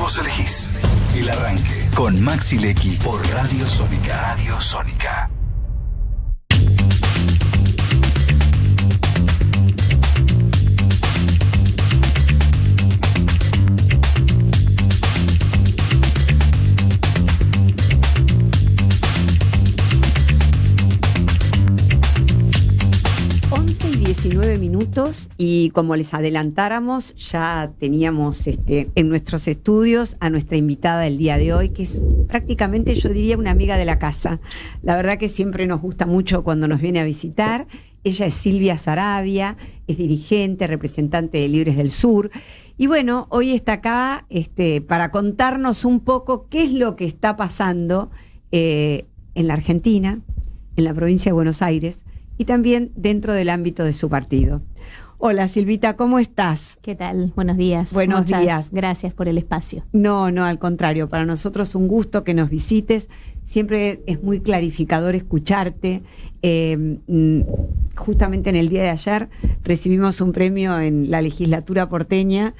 Vos elegís. El arranque con Maxi Lecky por Radio Sónica. Radio Sónica. Y 19 minutos y como les adelantáramos, ya teníamos en nuestros estudios a nuestra invitada del día de hoy, que es prácticamente, yo diría, una amiga de la casa. La verdad que siempre nos gusta mucho cuando nos viene a visitar. Ella es Silvia Saravia, es dirigente, representante de Libres del Sur. Y bueno, hoy está acá para contarnos un poco qué es lo que está pasando en la Argentina, en la provincia de Buenos Aires, y también dentro del ámbito de su partido. Hola Silvita, ¿cómo estás? ¿Qué tal? Buenos días. Buenos días. Gracias por el espacio. No, al contrario, para nosotros un gusto que nos visites. Siempre es muy clarificador escucharte. Justamente en el día de ayer recibimos un premio en la legislatura porteña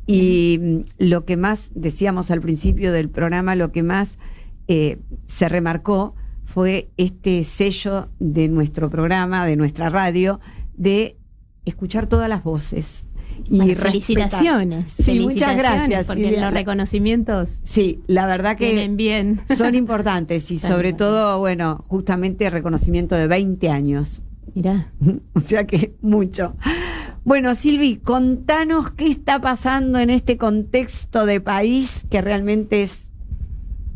y lo que más, decíamos al principio del programa, lo que más se remarcó fue este sello de nuestro programa, de nuestra radio, de escuchar todas las voces. Y felicitaciones. Sí, muchas gracias. Porque Silvia, los reconocimientos, sí, la verdad que vienen bien. Son importantes y sobre todo, bueno, justamente reconocimiento de 20 años. Mirá. O sea que mucho. Bueno, Silvi, contanos qué está pasando en este contexto de país que realmente es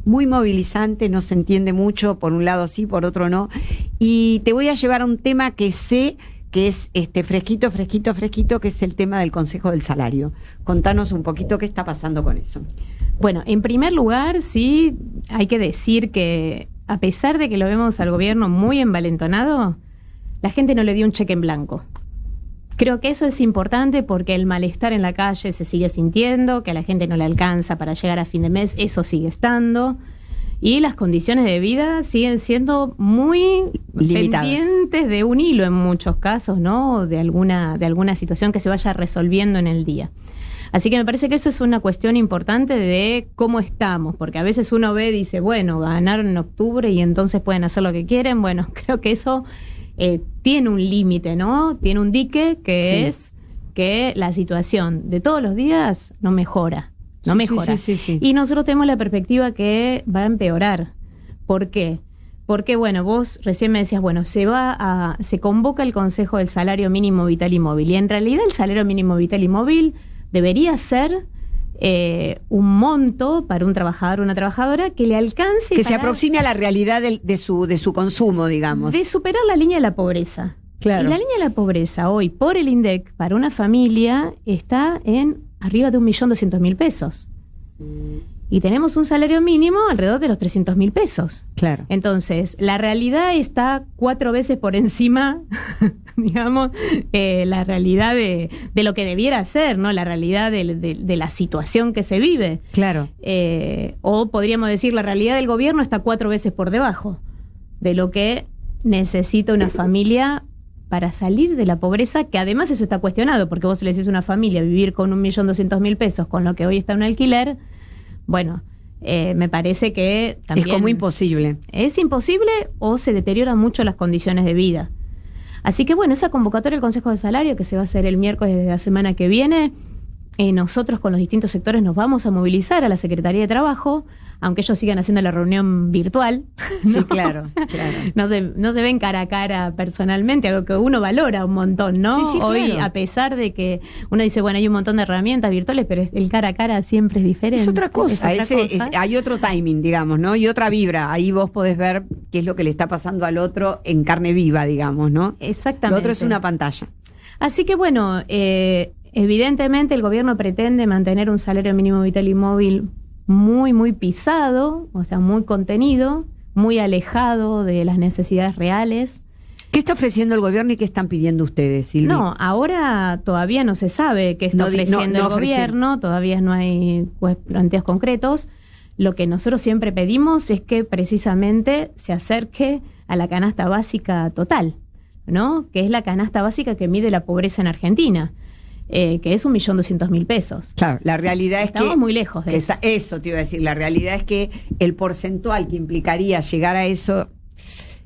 muy movilizante, no se entiende mucho, por un lado sí, por otro no. Y te voy a llevar a un tema que sé que es fresquito, que es el tema del Consejo del Salario. Contanos un poquito qué está pasando con eso. Bueno, en primer lugar, sí, hay que decir que a pesar de que lo vemos al gobierno muy envalentonado, la gente no le dio un cheque en blanco. Creo que eso es importante porque el malestar en la calle se sigue sintiendo, que a la gente no le alcanza para llegar a fin de mes, eso sigue estando. Y las condiciones de vida siguen siendo muy limitadas, pendientes de un hilo en muchos casos, ¿no? De alguna situación que se vaya resolviendo en el día. Así que me parece que eso es una cuestión importante de cómo estamos, porque a veces uno ve y dice, bueno, ganaron en octubre y entonces pueden hacer lo que quieren. Bueno, creo que eso tiene un límite, ¿no? Tiene un dique que sí, es que la situación de todos los días no mejora. Sí. Y nosotros tenemos la perspectiva que va a empeorar. ¿Por qué? Porque, bueno, vos recién me decías, bueno, se convoca el Consejo del Salario Mínimo Vital y Móvil. Y en realidad el Salario Mínimo Vital y Móvil debería ser un monto para un trabajador o una trabajadora que le alcance. Que se aproxime a la realidad de su consumo, digamos. De superar la línea de la pobreza. Claro. Y la línea de la pobreza hoy, por el INDEC, para una familia, está en arriba de 1.200.000 pesos. Y tenemos un salario mínimo alrededor de los 300.000 pesos. Claro. Entonces, la realidad está 4 veces por encima, digamos, la realidad de lo que debiera ser, ¿no? La realidad de la situación que se vive. Claro. O podríamos decir, la realidad del gobierno está 4 veces por debajo de lo que necesita una familia para salir de la pobreza, que además eso está cuestionado, porque vos le decís a una familia vivir con 1.200.000 pesos, con lo que hoy está un alquiler, bueno, me parece que también es como imposible. Es imposible o se deterioran mucho las condiciones de vida. Así que bueno, esa convocatoria del Consejo de Salario, que se va a hacer el miércoles de la semana que viene, nosotros con los distintos sectores nos vamos a movilizar a la Secretaría de Trabajo, aunque ellos sigan haciendo la reunión virtual, ¿no? Sí, claro. No se ven cara a cara personalmente, algo que uno valora un montón, ¿no? Sí, hoy, claro. A pesar de que uno dice, bueno, hay un montón de herramientas virtuales, pero el cara a cara siempre es diferente. Es otra cosa, hay otro timing, digamos, ¿no? Y otra vibra. Ahí vos podés ver qué es lo que le está pasando al otro en carne viva, digamos, ¿no? Exactamente. Lo otro es una pantalla. Así que bueno, evidentemente el gobierno pretende mantener un salario mínimo vital y móvil muy, muy pisado, o sea, muy contenido, muy alejado de las necesidades reales. ¿Qué está ofreciendo el gobierno y qué están pidiendo ustedes, Silvia? No, ahora todavía no se sabe qué está ofreciendo el gobierno, todavía no hay planteos concretos. Lo que nosotros siempre pedimos es que precisamente se acerque a la canasta básica total, ¿no? Que es la canasta básica que mide la pobreza en Argentina. que es 1.200.000 pesos. Claro, la realidad es que... Estamos muy lejos de eso. Eso te iba a decir, la realidad es que el porcentual que implicaría llegar a eso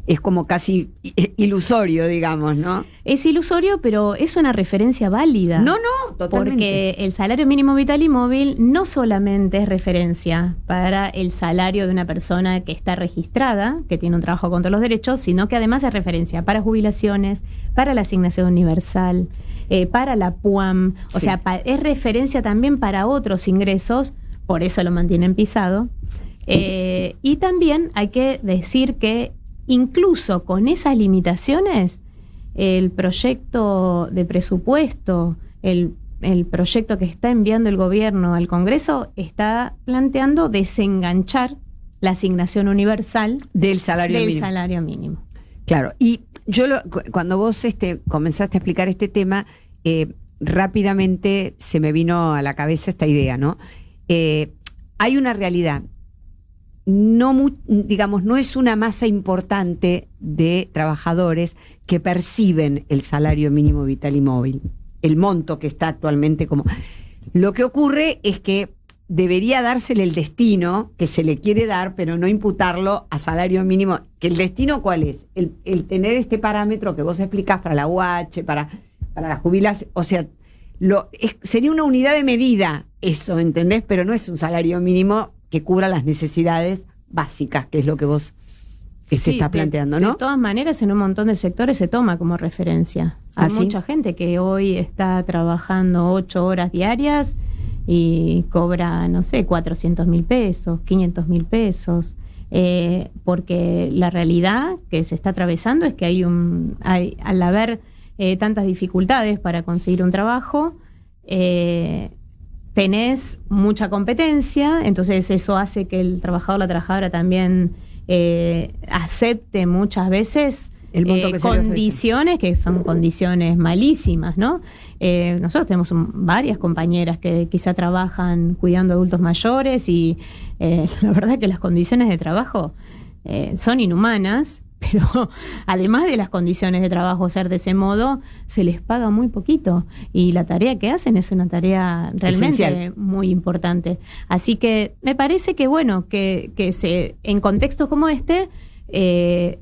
es como casi ilusorio, digamos, ¿no? Es ilusorio, pero es una referencia válida. No, totalmente. Porque el salario mínimo vital y móvil no solamente es referencia para el salario de una persona que está registrada, que tiene un trabajo con todos los derechos, sino que además es referencia para jubilaciones, para la asignación universal, para la PUAM. O sea, es referencia también para otros ingresos, por eso lo mantienen pisado. Y también hay que decir que incluso con esas limitaciones, el proyecto de presupuesto, el proyecto que está enviando el gobierno al Congreso está planteando desenganchar la asignación universal del salario mínimo. Claro, y yo cuando vos comenzaste a explicar este tema, rápidamente se me vino a la cabeza esta idea, ¿no? Hay una realidad. No es una masa importante de trabajadores que perciben el salario mínimo vital y móvil, el monto que está actualmente como... Lo que ocurre es que debería dársele el destino que se le quiere dar, pero no imputarlo a salario mínimo. ¿Que el destino cuál es? El tener este parámetro que vos explicás para la UH, para la jubilación, o sea, sería una unidad de medida eso, ¿entendés? Pero no es un salario mínimo que cubra las necesidades básicas, que es lo que vos estás planteando, ¿no? De todas maneras, en un montón de sectores se toma como referencia. Hay mucha gente que hoy está trabajando 8 horas diarias y cobra, no sé, 400.000 pesos, 500.000 pesos, porque la realidad que se está atravesando es que al haber tantas dificultades para conseguir un trabajo, tenés mucha competencia, entonces eso hace que el trabajador o la trabajadora también acepte muchas veces el monto que condiciones que son condiciones malísimas, ¿no? Nosotros tenemos varias compañeras que quizá trabajan cuidando adultos mayores y la verdad que las condiciones de trabajo son inhumanas, pero además de las condiciones de trabajo ser de ese modo, se les paga muy poquito y la tarea que hacen es una tarea realmente esencial, muy importante. Así que me parece que bueno, que en contextos como este,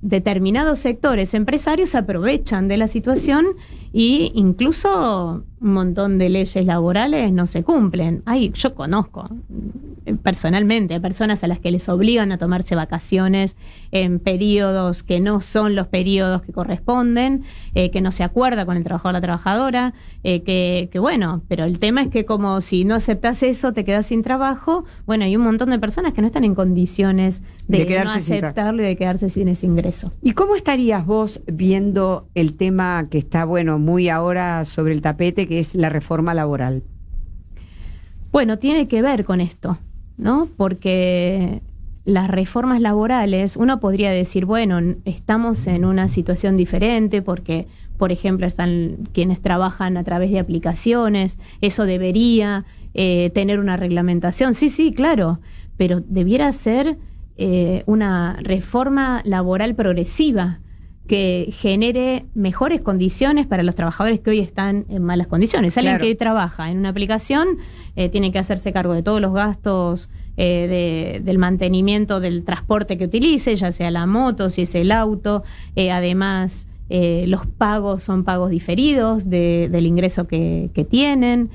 determinados sectores empresarios se aprovechan de la situación e incluso un montón de leyes laborales no se cumplen. Yo conozco personalmente a personas a las que les obligan a tomarse vacaciones en periodos que no son los periodos que corresponden, que no se acuerda con el trabajador o la trabajadora, que bueno, pero el tema es que como si no aceptas eso te quedas sin trabajo. Bueno, hay un montón de personas que no están en condiciones de no aceptarlo y de quedarse sin ese ingreso. ¿Y cómo estarías vos viendo el tema que está, muy ahora sobre el tapete, que es la reforma laboral? Bueno, tiene que ver con esto, ¿no? Porque las reformas laborales, uno podría decir, bueno, estamos en una situación diferente porque, por ejemplo, están quienes trabajan a través de aplicaciones, eso debería tener una reglamentación. Sí, claro, pero debiera ser una reforma laboral progresiva que genere mejores condiciones para los trabajadores que hoy están en malas condiciones. Alguien que hoy trabaja en una aplicación tiene que hacerse cargo de todos los gastos del mantenimiento del transporte que utilice, ya sea la moto, si es el auto. Además, los pagos son pagos diferidos del ingreso que tienen.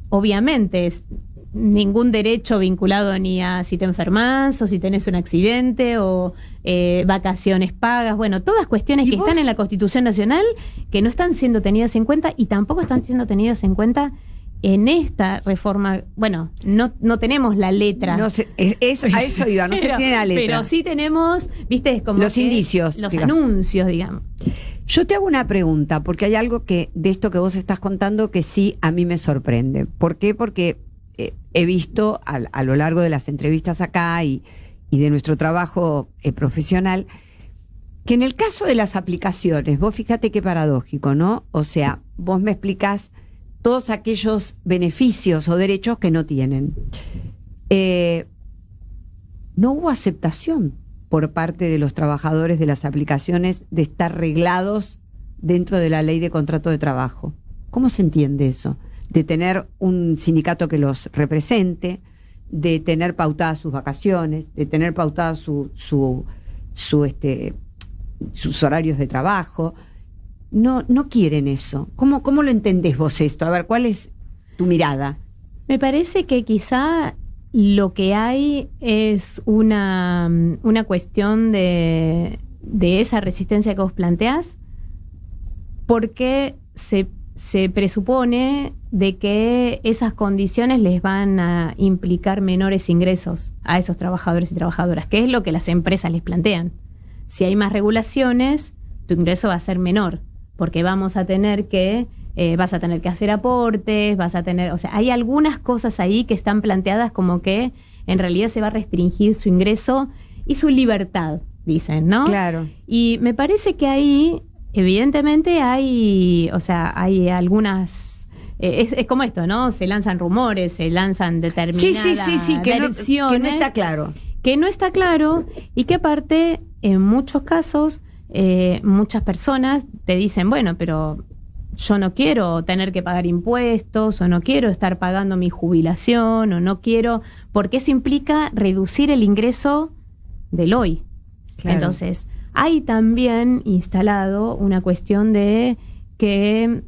Obviamente ningún derecho vinculado ni a si te enfermas o si tenés un accidente o vacaciones pagas, todas cuestiones que están en la Constitución Nacional que no están siendo tenidas en cuenta y tampoco están siendo tenidas en cuenta en esta reforma. No tenemos la letra. No sé, a eso iba, no se tiene la letra. Pero sí tenemos, viste, es como los indicios, los anuncios, digamos. Yo te hago una pregunta, porque hay algo de esto que vos estás contando que sí a mí me sorprende. ¿Por qué? Porque he visto a lo largo de las entrevistas acá y de nuestro trabajo profesional, que en el caso de las aplicaciones, vos fíjate qué paradójico, ¿no? O sea, vos me explicás todos aquellos beneficios o derechos que no tienen. No hubo aceptación por parte de los trabajadores de las aplicaciones de estar reglados dentro de la ley de contrato de trabajo. ¿Cómo se entiende eso? De tener un sindicato que los represente, de tener pautadas sus vacaciones, de tener pautadas sus horarios de trabajo. No quieren eso. ¿Cómo lo entendés vos esto? A ver, ¿cuál es tu mirada? Me parece que quizá lo que hay es una cuestión de esa resistencia que vos planteás, porque se presupone de que esas condiciones les van a implicar menores ingresos a esos trabajadores y trabajadoras, que es lo que las empresas les plantean. Si hay más regulaciones, tu ingreso va a ser menor, porque vas a tener que hacer aportes, o sea, hay algunas cosas ahí que están planteadas como que en realidad se va a restringir su ingreso y su libertad, dicen, ¿no? Claro. Y me parece que ahí, evidentemente, hay algunas... es como esto, ¿no? Se lanzan rumores, se lanzan determinadas versiones. Que no está claro. Que no está claro y que aparte, en muchos casos, muchas personas te dicen, bueno, pero yo no quiero tener que pagar impuestos, o no quiero estar pagando mi jubilación, o no quiero, porque eso implica reducir el ingreso del hoy. Claro. Entonces, hay también instalado una cuestión de que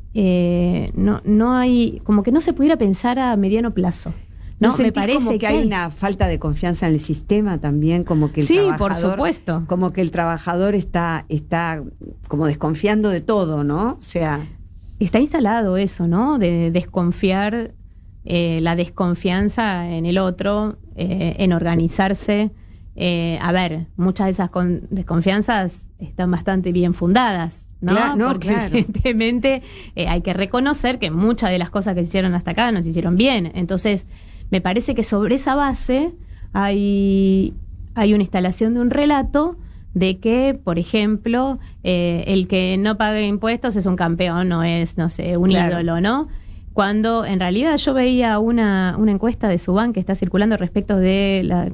no hay, como que no se pudiera pensar a mediano plazo. ¿No me parece como que hay una falta de confianza en el sistema también, como que el trabajador, por supuesto, como que el trabajador está como desconfiando de todo, ¿no? O sea, está instalado eso, ¿no? De desconfiar, la desconfianza en el otro, en organizarse. A ver, muchas de esas desconfianzas están bastante bien fundadas, ¿no? Porque evidentemente hay que reconocer que muchas de las cosas que se hicieron hasta acá no se hicieron bien. Entonces, me parece que sobre esa base hay una instalación de un relato de que, por ejemplo, el que no pague impuestos es un campeón, no es, no sé, un ídolo, ¿no? Cuando en realidad yo veía una encuesta de Subban que está circulando respecto de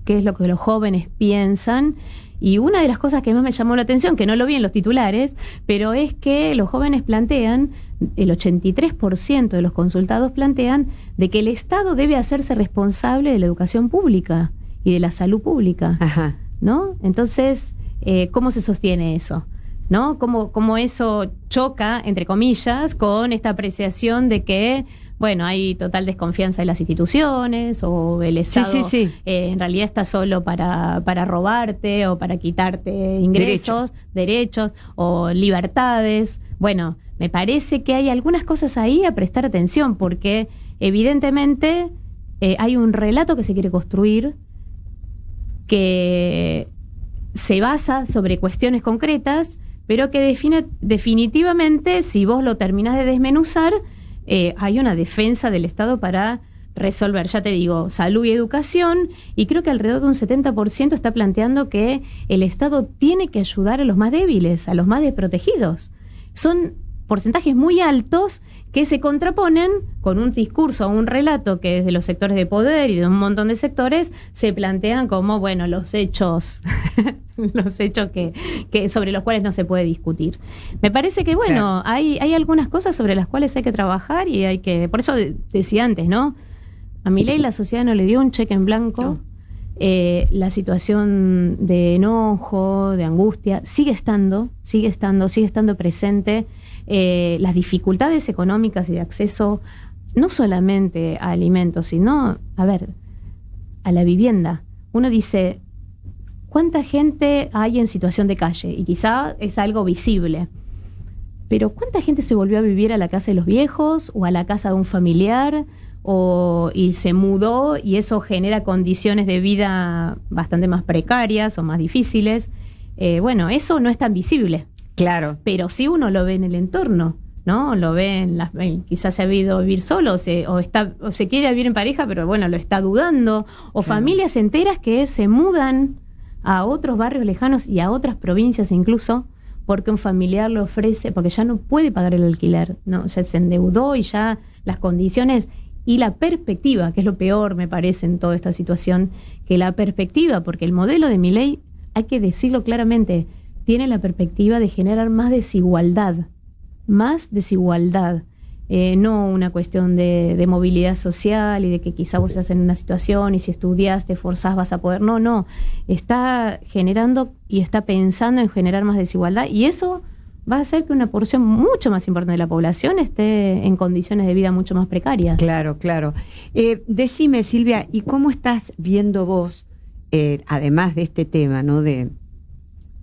qué es lo que los jóvenes piensan, y una de las cosas que más me llamó la atención, que no lo vi en los titulares, pero es que los jóvenes plantean, el 83% de los consultados plantean de que el Estado debe hacerse responsable de la educación pública y de la salud pública. Ajá. ¿No? Entonces, ¿cómo se sostiene eso? ¿No? ¿Cómo eso choca, entre comillas, con esta apreciación de que, bueno, hay total desconfianza en las instituciones, o el Estado en realidad está solo para robarte o para quitarte ingresos, derechos o libertades? Bueno, me parece que hay algunas cosas ahí a prestar atención, porque evidentemente hay un relato que se quiere construir que se basa sobre cuestiones concretas, pero que definitivamente, si vos lo terminás de desmenuzar, hay una defensa del Estado para resolver, ya te digo, salud y educación, y creo que alrededor de un 70% está planteando que el Estado tiene que ayudar a los más débiles, a los más desprotegidos. Son porcentajes muy altos que se contraponen con un discurso o un relato que desde los sectores de poder y de un montón de sectores se plantean como, bueno, los hechos que sobre los cuales no se puede discutir. Me parece que, bueno, hay algunas cosas sobre las cuales hay que trabajar y hay que, por eso decía antes, ¿no? A Milei la sociedad no le dio un cheque en blanco. No. La situación de enojo, de angustia, sigue estando presente. Las dificultades económicas y de acceso no solamente a alimentos, sino, a la vivienda. Uno dice, ¿cuánta gente hay en situación de calle? Y quizá es algo visible. Pero ¿cuánta gente se volvió a vivir a la casa de los viejos o a la casa de un familiar? Y se mudó, y eso genera condiciones de vida bastante más precarias o más difíciles. Bueno, eso no es tan visible. Claro. Pero sí uno lo ve en el entorno, ¿no? Lo ve quizás se ha ido a vivir solo, o se quiere vivir en pareja, pero bueno, lo está dudando. O familias enteras que se mudan a otros barrios lejanos y a otras provincias incluso, porque un familiar le ofrece, porque ya no puede pagar el alquiler, ¿no? Ya se endeudó y ya las condiciones y la perspectiva, que es lo peor, me parece, en toda esta situación, que la perspectiva, porque el modelo de Milei, hay que decirlo claramente, tiene la perspectiva de generar más desigualdad más desigualdad. No una cuestión de movilidad social y de que quizá vos estás en una situación y si estudias, te esforzás, vas a poder. No. Está generando y está pensando en generar más desigualdad, y eso va a hacer que una porción mucho más importante de la población esté en condiciones de vida mucho más precarias. Claro. Decime, Silvia, ¿y cómo estás viendo vos, además de este tema, ¿no?, de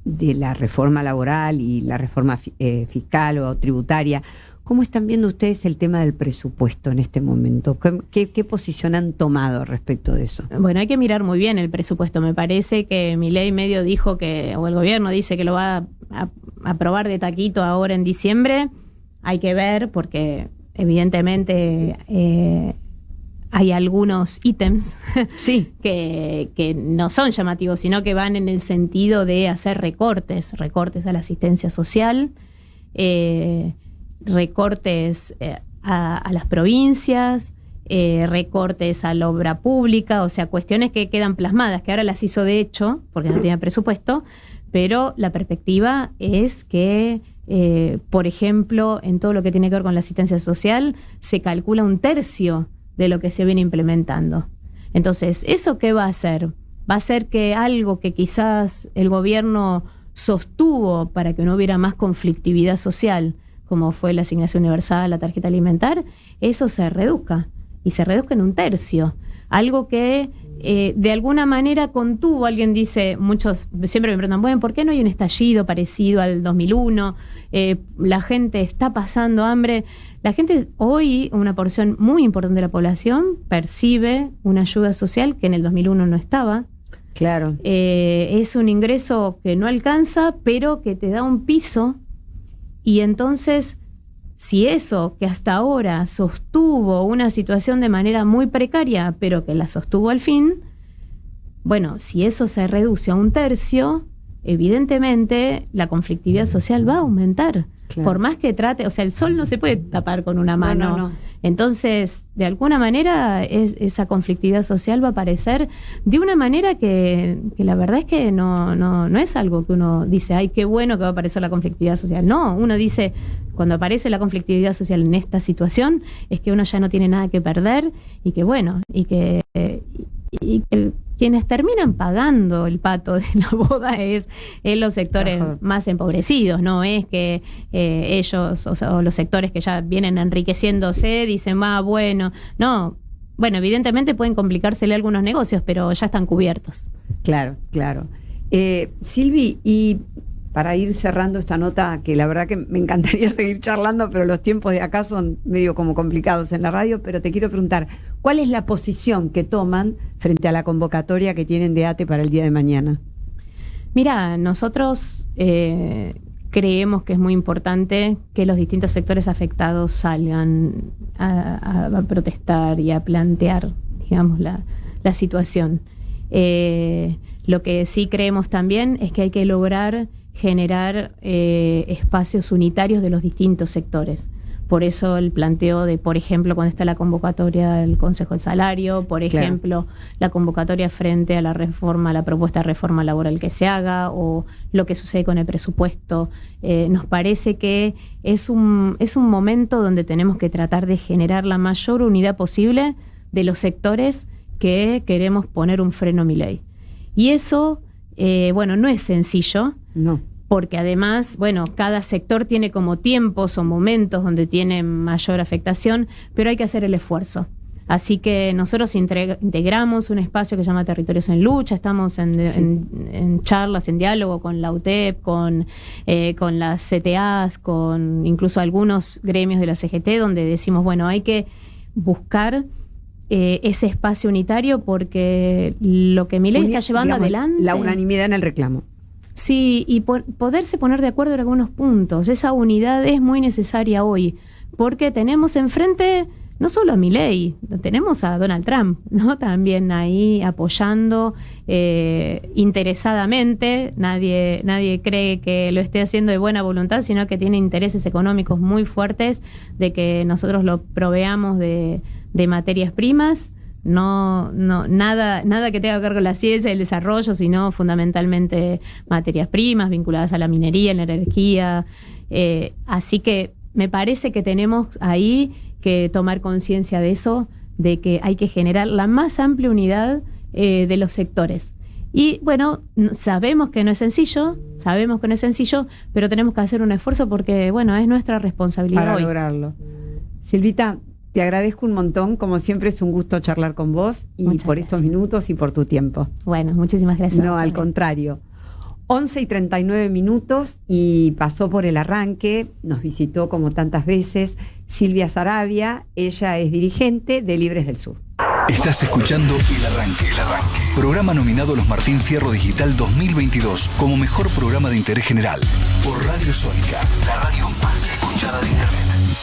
la reforma laboral y la reforma fiscal o tributaria, cómo están viendo ustedes el tema del presupuesto en este momento? ¿Qué posición han tomado respecto de eso? Bueno, hay que mirar muy bien el presupuesto. Me parece que Milei medio dijo o el gobierno dice que lo va a aprobar de taquito ahora en diciembre. Hay que ver, porque evidentemente hay algunos ítems sí, que no son llamativos, sino que van en el sentido de hacer recortes a la asistencia social, recortes a las provincias, recortes a la obra pública, o sea, cuestiones que quedan plasmadas, que ahora las hizo de hecho, porque no tenía presupuesto, pero la perspectiva es que, por ejemplo, en todo lo que tiene que ver con la asistencia social, se calcula 1/3 de lo que se viene implementando. Entonces, ¿eso qué va a hacer? Va a hacer que algo que quizás el gobierno sostuvo para que no hubiera más conflictividad social, como fue la asignación universal, la tarjeta alimentar, eso se reduzca, y se reduzca en 1/3. Algo que de alguna manera contuvo. Alguien dice, muchos siempre me preguntan, bueno, ¿por qué no hay un estallido parecido al 2001? La gente está pasando hambre. La gente hoy, una porción muy importante de la población, percibe una ayuda social que en el 2001 no estaba. Claro. Es un ingreso que no alcanza, pero que te da un piso. Y entonces, si eso que hasta ahora sostuvo una situación de manera muy precaria, pero que la sostuvo al fin, bueno, si eso se reduce a 1/3, evidentemente la conflictividad social va a aumentar. Claro. Por más que trate, o sea, el sol no se puede tapar con una mano. No. Entonces, de alguna manera, esa conflictividad social va a aparecer de una manera que la verdad es que no es algo que uno dice, ay, qué bueno que va a aparecer la conflictividad social. No, uno dice, cuando aparece la conflictividad social en esta situación, es que uno ya no tiene nada que perder y que bueno, y que quienes terminan pagando el pato de la boda es los sectores más empobrecidos, no es que ellos, o los sectores que ya vienen enriqueciéndose, dicen, bueno, no, bueno, evidentemente pueden complicársele algunos negocios, pero ya están cubiertos. Claro. Silvi, y para ir cerrando esta nota, que la verdad que me encantaría seguir charlando, pero los tiempos de acá son medio como complicados en la radio, pero te quiero preguntar, ¿cuál es la posición que toman frente a la convocatoria que tienen de ATE para el día de mañana? Mira, nosotros creemos que es muy importante que los distintos sectores afectados salgan a protestar y a plantear, digamos, la situación. Lo que sí creemos también es que hay que lograr generar espacios unitarios de los distintos sectores. Por eso el planteo de, por ejemplo, cuando está la convocatoria del Consejo del Salario, por ejemplo, la convocatoria frente a la propuesta de reforma laboral que se haga, o lo que sucede con el presupuesto. Nos parece que es un momento donde tenemos que tratar de generar la mayor unidad posible de los sectores que queremos poner un freno a Milei. Y eso, no es sencillo. No. Porque además, cada sector tiene como tiempos o momentos donde tiene mayor afectación, pero hay que hacer el esfuerzo. Así que nosotros integramos un espacio que se llama Territorios en Lucha, estamos en charlas, en diálogo con la UTEP, con las CTAs, con incluso algunos gremios de la CGT, donde decimos, hay que buscar ese espacio unitario, porque lo que Milei está llevando adelante... La unanimidad en el reclamo. Sí, y poderse poner de acuerdo en algunos puntos. Esa unidad es muy necesaria hoy, porque tenemos enfrente no solo a Milei, tenemos a Donald Trump, ¿no? También ahí apoyando interesadamente. Nadie cree que lo esté haciendo de buena voluntad, sino que tiene intereses económicos muy fuertes de que nosotros lo proveamos de materias primas. Nada que tenga que ver con la ciencia y el desarrollo, sino fundamentalmente materias primas vinculadas a la minería, la energía. Así que me parece que tenemos ahí que tomar conciencia de eso, de que hay que generar la más amplia unidad de los sectores. Y bueno, sabemos que no es sencillo, pero tenemos que hacer un esfuerzo porque, bueno, es nuestra responsabilidad para hoy. lograrlo. Silvita, te agradezco un montón, como siempre es un gusto charlar con vos y Muchas por gracias. estos minutos y por tu tiempo. Bueno, muchísimas gracias. No, al contrario. 11:39 y pasó por el arranque, nos visitó como tantas veces Silvia Saravia, ella es dirigente de Libres del Sur. Estás escuchando El Arranque. Programa nominado a los Martín Fierro Digital 2022 como mejor programa de interés general por Radio Sónica, la radio más escuchada de Internet.